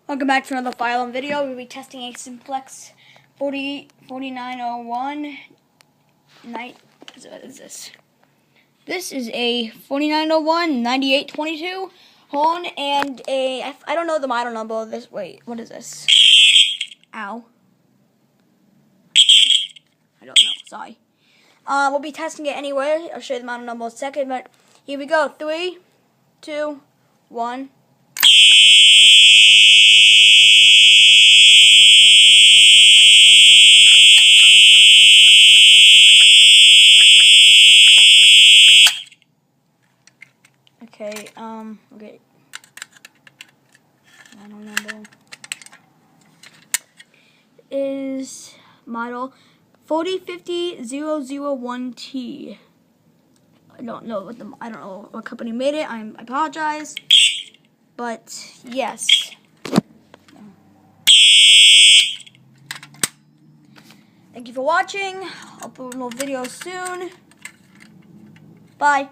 Welcome back to another Phylum video. We'll be testing a Simplex 4901 night. What is this? This is a 4901 9822 horn and a I don't know the model number of this. Wait, what is this? Ow. I don't know. Sorry. We'll be testing it anyway. I'll show you the model number in a second, but here we go. 3, 2, 1. Okay, okay. Model number is model 4050001T. I don't know what company made it. I apologize. But yes. Thank you for watching. I'll upload more videos soon. Bye.